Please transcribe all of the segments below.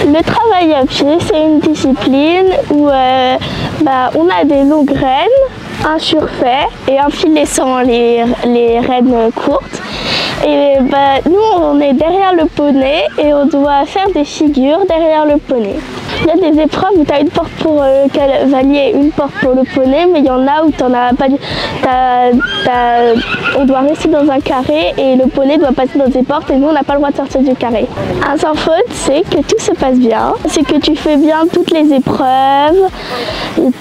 Le travail à pied, c'est une discipline où on a des longues rênes, un surfait et un filet sans les rênes courtes. Et nous, on est derrière le poney et on doit faire des figures derrière le poney. Il y a des épreuves où tu as une porte pour le cavalier et une porte pour le poney, mais il y en a où tu n'en as pas. On doit rester dans un carré et le poney doit passer dans des portes et nous, on n'a pas le droit de sortir du carré. Un sans faute, c'est que tout se passe bien, c'est que tu fais bien toutes les épreuves,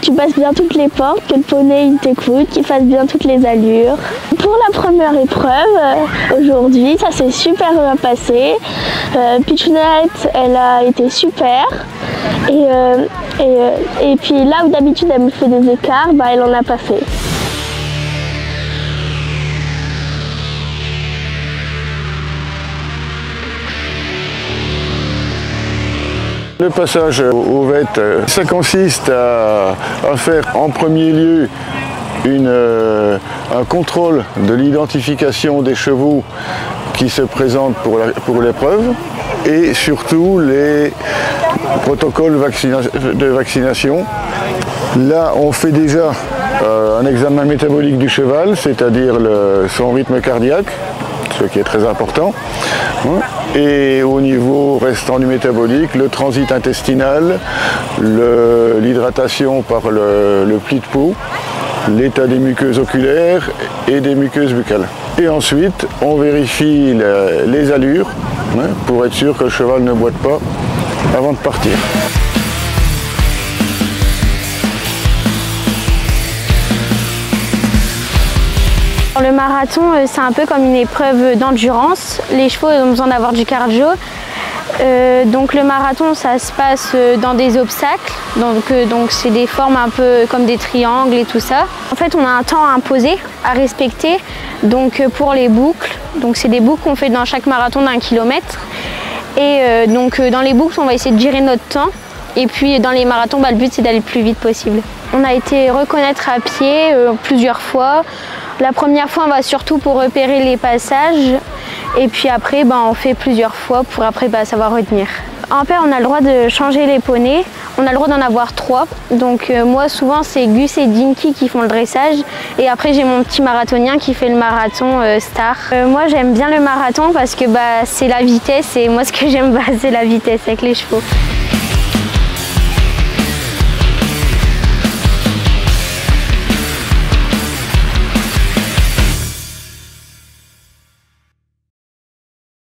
tu passes bien toutes les portes, que le poney il t'écoute, qu'il fasse bien toutes les allures. Pour la première épreuve, aujourd'hui, ça s'est super bien passé. Pitchounette, elle a été super. Et puis là où d'habitude elle me fait des écarts, elle en a pas fait. Le passage au vette, ça consiste à faire en premier lieu un contrôle de l'identification des chevaux qui se présentent pour l'épreuve et surtout les protocoles de vaccination. Là, on fait déjà un examen métabolique du cheval, c'est-à-dire son rythme cardiaque, ce qui est très important. Et au niveau restant du métabolique, le transit intestinal, l'hydratation par le pli de peau, l'état des muqueuses oculaires et des muqueuses buccales. Et ensuite, on vérifie les allures pour être sûr que le cheval ne boite pas avant de partir. Le marathon, c'est un peu comme une épreuve d'endurance. Les chevaux ont besoin d'avoir du cardio. Donc le marathon, ça se passe dans des obstacles. Donc c'est des formes un peu comme des triangles et tout ça. En fait, on a un temps imposé à respecter. Donc pour les boucles, donc c'est des boucles qu'on fait dans chaque marathon d'1 kilomètre. Et donc dans les boucles, on va essayer de gérer notre temps. Et puis dans les marathons, le but c'est d'aller le plus vite possible. On a été reconnaître à pied plusieurs fois. La première fois, on va surtout pour repérer les passages. Et puis après, on fait plusieurs fois pour après savoir retenir. En paire, on a le droit de changer les poneys. On a le droit d'en avoir 3. Donc moi, souvent, c'est Gus et Dinky qui font le dressage. Et après, j'ai mon petit marathonien qui fait le marathon star. Moi, j'aime bien le marathon parce que c'est la vitesse. Et moi, ce que j'aime, c'est la vitesse avec les chevaux.